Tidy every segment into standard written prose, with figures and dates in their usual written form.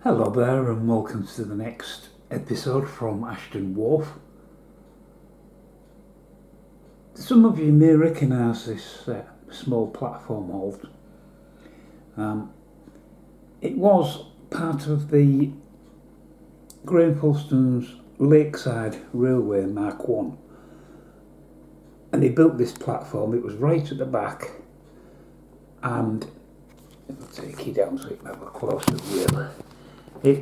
Hello there and welcome to the next episode from Ashdon Wharf. Some of you may recognise this small platform halt. It was part of the Graham Fulston's Lakeside Railway Mark 1, and they built this platform. It was right at the back, and I'll take you down so you can have a closer view. It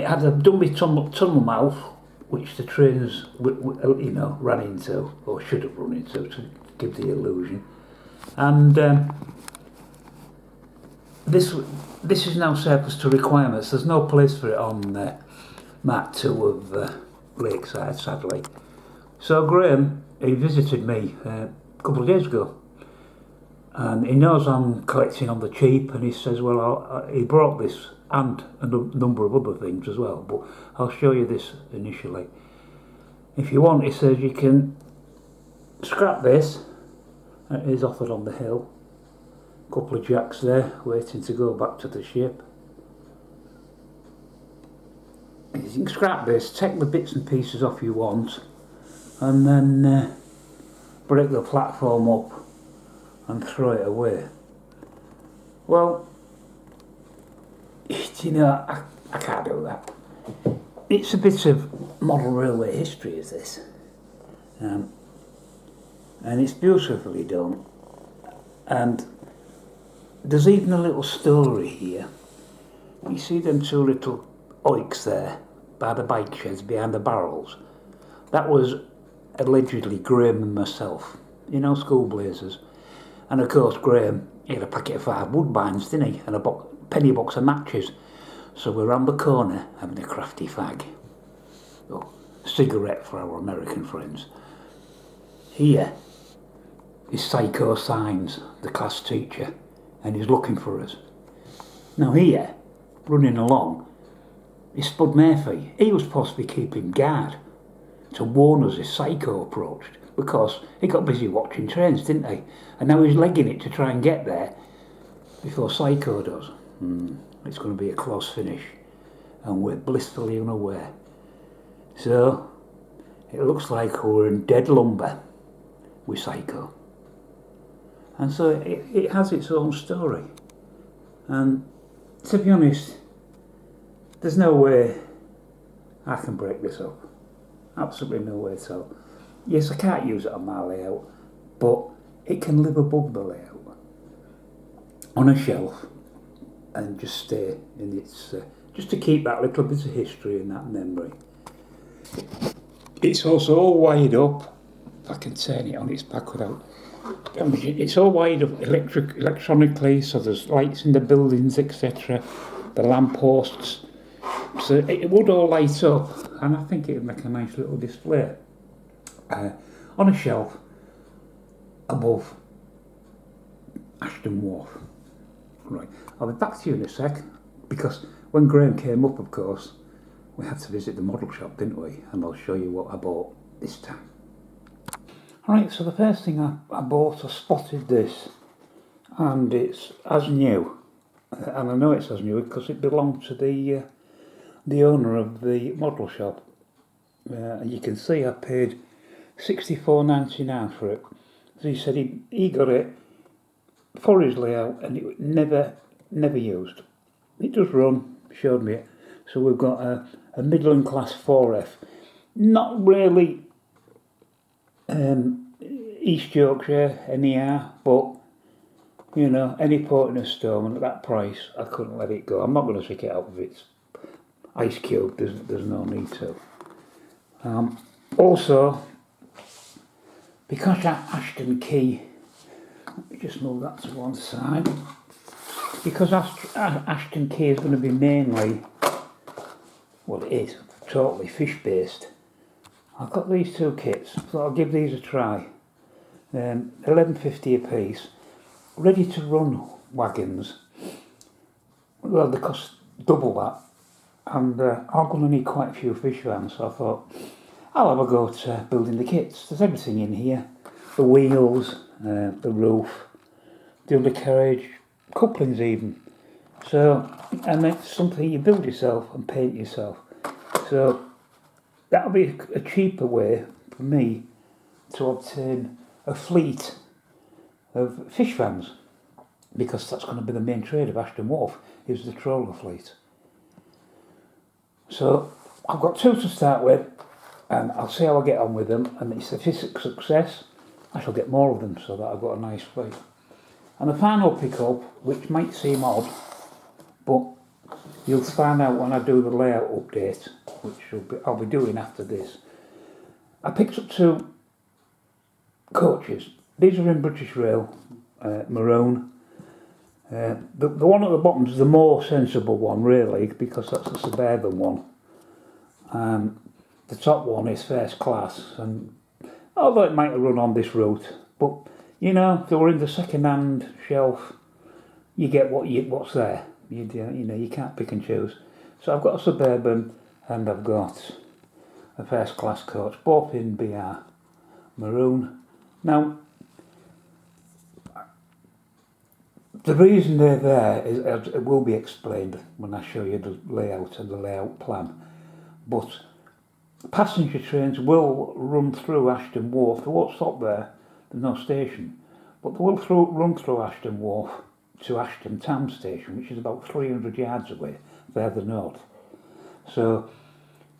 had a dummy tunnel mouth which the trains ran into, or should have run into, to give the illusion. And this is now surplus to requirements. There's no place for it on Mark 2 of Lakeside, sadly. So Graham, he visited me a couple of days ago, and he knows I'm collecting on the cheap, and he says, well, he brought this and a number of other things as well, but I'll show you this initially. If you want, he says, you can scrap this. It is offered on the hill. A couple of jacks there waiting to go back to the ship. You can scrap this, take the bits and pieces off you want, and then break the platform up and throw it away. Well, I can't do that. It's a bit of modern railway history, is this, and it's beautifully done. And there's even a little story here. You see them two little oiks there by the bike sheds behind the barrels? That was allegedly Graham and myself, school blazers. And of course Graham, he had a packet of 5 woodbines, didn't he, and a penny box of matches. So we're round the corner having a crafty fag. Oh, cigarette for our American friends. Here is Psycho Signs, the class teacher, and he's looking for us. Now here, running along, is Spud Murphy. He was possibly keeping guard to warn us if Psycho approached, because he got busy watching trains, didn't he? And now he's legging it to try and get there before Psycho does. It's going to be a close finish, and we're blissfully unaware. So it looks like we're in dead lumber with Psycho. And so it has its own story. And to be honest, there's no way I can break this up. Absolutely no way at all. Yes, I can't use it on my layout, but it can live above the layout on a shelf and just stay in its, just to keep that little bit of history and that memory. It's also all wired up. If I can turn it on its back without damaging. It's all wired up electronically, so there's lights in the buildings, etc. The lampposts. So it would all light up, and I think it would make a nice little display on a shelf above Ashdon Wharf. Right, I'll be back to you in a sec, because when Graham came up, of course, we had to visit the model shop, didn't we? And I'll show you what I bought this time. Alright, so the first thing I bought, I spotted this, and it's as new, and I know it's as new because it belonged to the owner of the model shop. And you can see I paid $64.99 for it. So he said he got it for his layout, and it never used. It does run, showed me it. So we've got a Midland class 4F. Not really East Yorkshire NER, but any port in a storm, and at that price I couldn't let it go. I'm not going to stick it out with its ice cube, there's no need to. Also, because Ashdon Quay, let me just move that to one side, because Ashdon Quay is going to be mainly, well, it is totally fish based. I've got these 2 kits, so I'll give these a try. $11.50 a piece. Ready to run wagons, well, they cost double that, and I'm going to need quite a few fish vans, so I thought I'll have a go at building the kits. There's everything in here: the wheels, the roof, the undercarriage, couplings even. So, and it's something you build yourself and paint yourself. So that'll be a cheaper way for me to obtain a fleet of fish vans, because that's going to be the main trade of Ashdon Wharf, is the trawler fleet. So I've got 2 to start with, and I'll see how I get on with them, and if it's a success, I shall get more of them so that I've got a nice fleet. And the final pickup, which might seem odd, but you'll find out when I do the layout update, which I'll be doing after this. I picked up 2 coaches. These are in British Rail, maroon. The one at the bottom is the more sensible one, really, because that's a suburban one. The top one is first class, and although it might have run on this route, but you know, if they were in the second-hand shelf, you get what's there. You know, you can't pick and choose. So I've got a suburban and I've got a first class coach, both in BR maroon. Now, the reason they're there is, it will be explained when I show you the layout and the layout plan. But passenger trains will run through Ashdon Wharf. They won't stop there. There's no station, but they will run through Ashdon Wharf to Ashdon Town Station, which is about 300 yards away, further north. So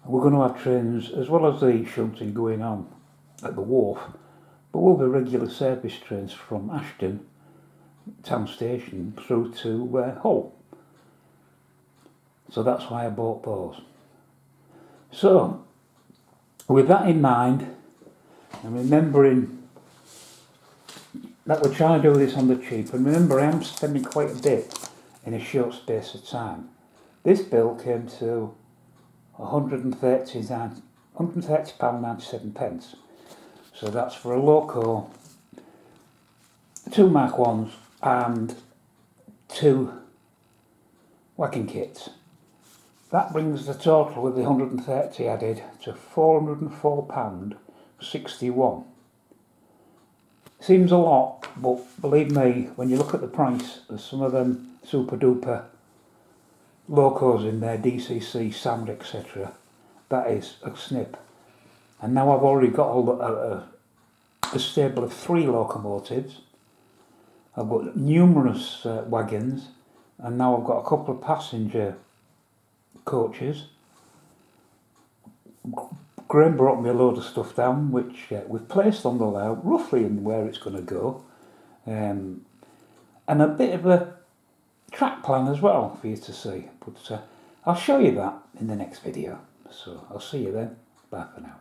we're going to have trains, as well as the shunting going on at the wharf, but will be regular service trains from Ashdon Town Station through to Hull. So that's why I bought those. So with that in mind, and remembering that we're trying to do this on the cheap, and remember I am spending quite a bit in a short space of time. This bill came to £130.97. So that's for a loco, 2 Mark 1s and 2 whacking kits. That brings the total with the 130 added to £404.61. Seems a lot, but believe me, when you look at the price of some of them super duper locos in there, DCC, Sound, etc., that is a snip. And now I've already got a stable of 3 locomotives. I've got numerous wagons, and now I've got a couple of passenger coaches. Graham brought me a load of stuff down, which we've placed on the layout, roughly in where it's going to go, and a bit of a track plan as well for you to see. But I'll show you that in the next video. So I'll see you then. Bye for now.